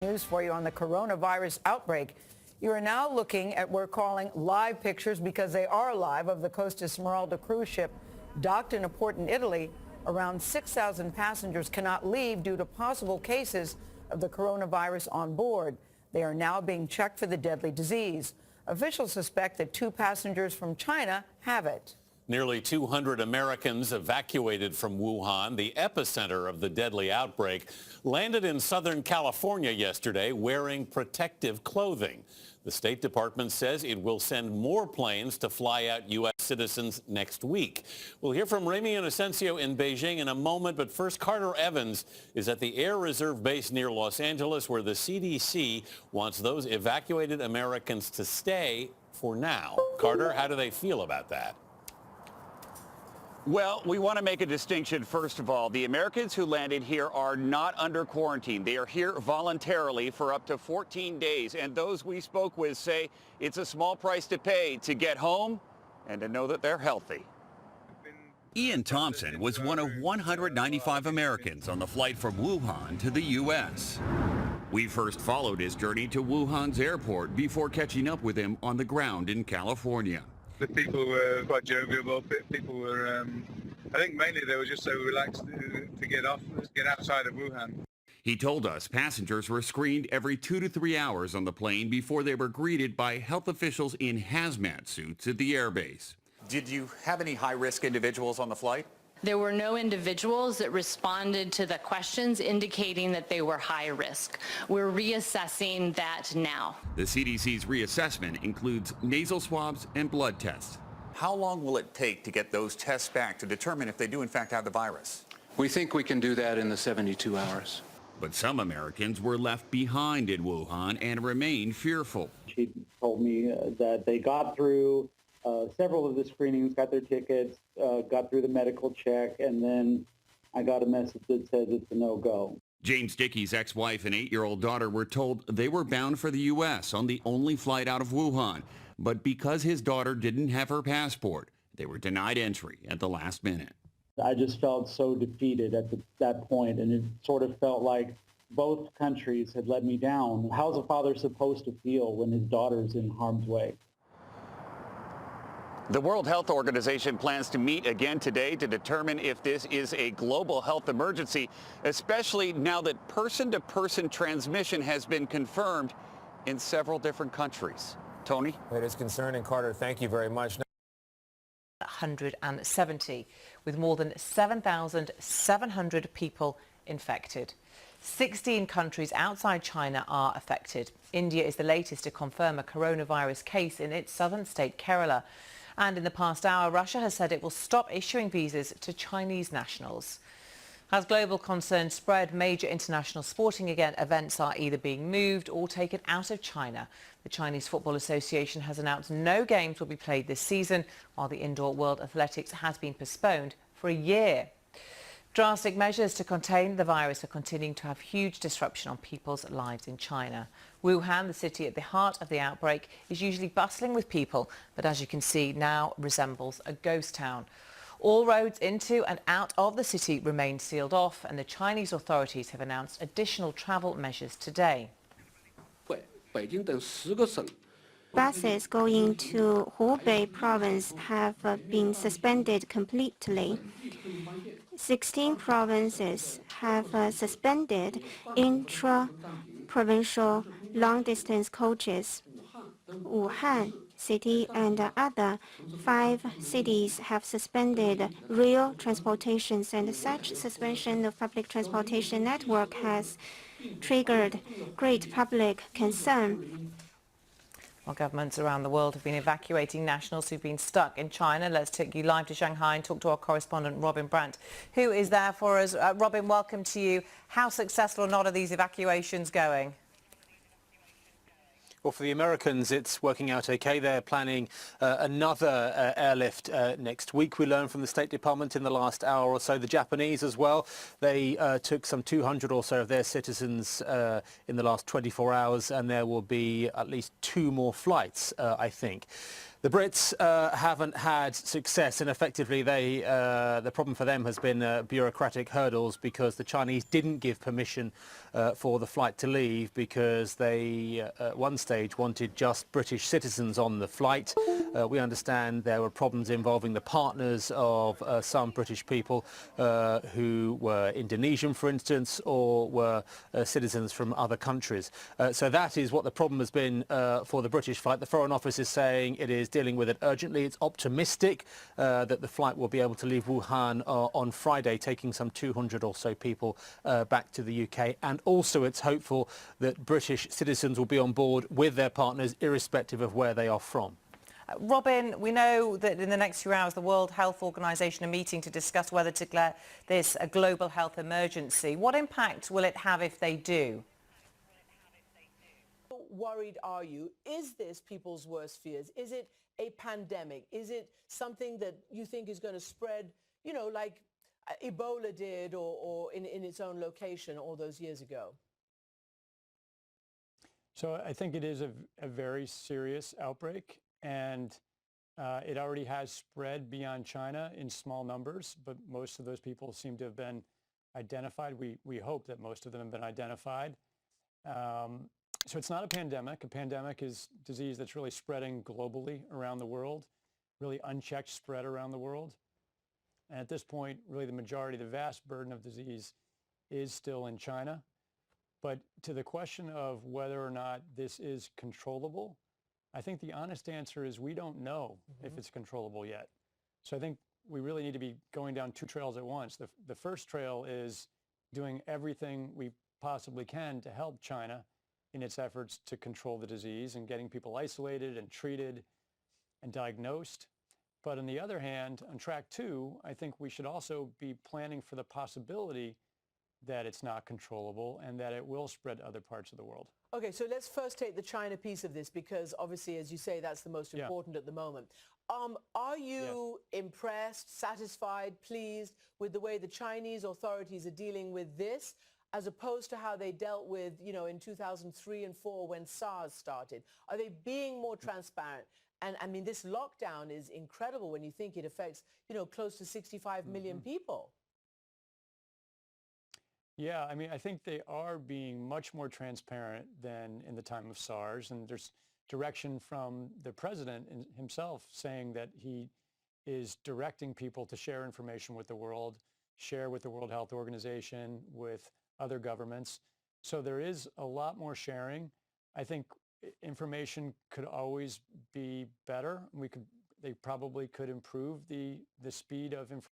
News for you on the coronavirus outbreak. You are now looking at what we're calling live pictures, because they are live, of the Costa Smeralda cruise ship docked in a port in Italy. Around 6,000 passengers cannot leave due to possible cases of the coronavirus on board. They are now being checked for the deadly disease. Officials suspect that 2 passengers from China have it. Nearly 200 Americans evacuated from Wuhan, the epicenter of the deadly outbreak, landed in Southern California yesterday wearing protective clothing. The State Department says it will send more planes to fly out U.S. citizens next week. We'll hear from Remy Inocencio in Beijing in a moment, but first, Carter Evans is at the Air Reserve Base near Los Angeles, where the CDC wants those evacuated Americans to stay for now. Carter, how do they feel about that? Well, we want to make a distinction. First of all, the Americans who landed here are not under quarantine. They are here voluntarily for up to 14 days. And those we spoke with say it's a small price to pay to get home and to know that they're healthy. Ian Thompson was one of 195 Americans on the flight from Wuhan to the U.S. We first followed his journey to Wuhan's airport before catching up with him on the ground in California. The people were quite jovial. People were, I think mainly they were just so relaxed to get outside of Wuhan. He told us passengers were screened every 2 to 3 hours on the plane before they were greeted by health officials in hazmat suits at the airbase. Did you have any high-risk individuals on the flight? There were no individuals that responded to the questions indicating that they were high risk. We're reassessing that now. The CDC's reassessment includes nasal swabs and blood tests. How long will it take to get those tests back to determine if they do in fact have the virus? We think we can do that in the 72 hours. But some Americans were left behind in Wuhan and remain fearful. She told me that they got through several of the screenings, got their tickets, got through the medical check, and then I got a message that says it's a no-go. James Dickey's ex-wife and 8-year-old daughter were told they were bound for the U.S. on the only flight out of Wuhan. But because his daughter didn't have her passport, they were denied entry at the last minute. I just felt so defeated at that point, and it sort of felt like both countries had let me down. How's a father supposed to feel when his daughter's in harm's way? The World Health Organization plans to meet again today to determine if this is a global health emergency, especially now that person-to-person transmission has been confirmed in several different countries. Tony? It is concerning. Carter, thank you very much. 170, with more than 7,700 people infected. 16 countries outside China are affected. India is the latest to confirm a coronavirus case in its southern state, Kerala. And in the past hour, Russia has said it will stop issuing visas to Chinese nationals. As global concerns spread, major international sporting events are either being moved or taken out of China. The Chinese Football Association has announced no games will be played this season, while the indoor World Athletics has been postponed for a year. Drastic measures to contain the virus are continuing to have huge disruption on people's lives in China. Wuhan, the city at the heart of the outbreak, is usually bustling with people, but as you can see, now resembles a ghost town. All roads into and out of the city remain sealed off, and the Chinese authorities have announced additional travel measures today. Buses going to Hubei province have been suspended completely. 16 provinces have suspended intra-provincial long-distance coaches. Wuhan city and other 5 cities have suspended rail transportations, and such suspension of public transportation network has triggered great public concern. Well, governments around the world have been evacuating nationals who've been stuck in China. Let's take you live to Shanghai and talk to our correspondent, Robin Brandt, who is there for us. Robin, welcome to you. How successful or not are these evacuations going? Well, for the Americans, it's working out okay. They're planning another airlift next week. We learned from the State Department in the last hour or so. The Japanese as well. They took some 200 or so of their citizens in the last 24 hours, and there will be at least 2 more flights, I think. The Brits haven't had success, and effectively the problem for them has been bureaucratic hurdles, because the Chinese didn't give permission for the flight to leave, because they at one stage wanted just British citizens on the flight. We understand there were problems involving the partners of some British people who were Indonesian, for instance, or were citizens from other countries. So that is what the problem has been for the British flight. The Foreign Office is saying it is dealing with it urgently. It's optimistic that the flight will be able to leave Wuhan on Friday, taking some 200 or so people back to the UK. And also it's hopeful that British citizens will be on board with their partners, irrespective of where they are from. Robin, we know that in the next few hours the World Health Organization are meeting to discuss whether to declare this a global health emergency. What impact will it have if they do? How worried are you? Is this people's worst fears? Is it a pandemic? Is it something that you think is going to spread, you know, like Ebola did, or in its own location all those years ago? So I think it is a very serious outbreak, and it already has spread beyond China in small numbers, but most of those people seem to have been identified. We hope that most of them have been identified. So it's not a pandemic. A pandemic is disease that's really spreading globally around the world, really unchecked spread around the world. And at this point, really the majority, the vast burden of disease is still in China. But to the question of whether or not this is controllable, I think the honest answer is we don't know if it's controllable yet. So I think we really need to be going down two trails at once. The first trail is doing everything we possibly can to help China in its efforts to control the disease and getting people isolated and treated and diagnosed. But on the other hand, on track two, I think we should also be planning for the possibility that it's not controllable and that it will spread to other parts of the world. Okay, so let's first take the China piece of this, because obviously, as you say, that's the most important at the moment. Are you impressed, satisfied, pleased with the way the Chinese authorities are dealing with this, as opposed to how they dealt with, you know, in 2003 and 4 when SARS started? Are they being more transparent? And I mean, this lockdown is incredible when you think it affects, you know, close to 65 million people. Yeah, I mean, I think they are being much more transparent than in the time of SARS. And there's direction from the president himself saying that he is directing people to share information with the world, share with the World Health Organization, with other governments. So there is a lot more sharing. I think information could always be better. They probably could improve the speed of information.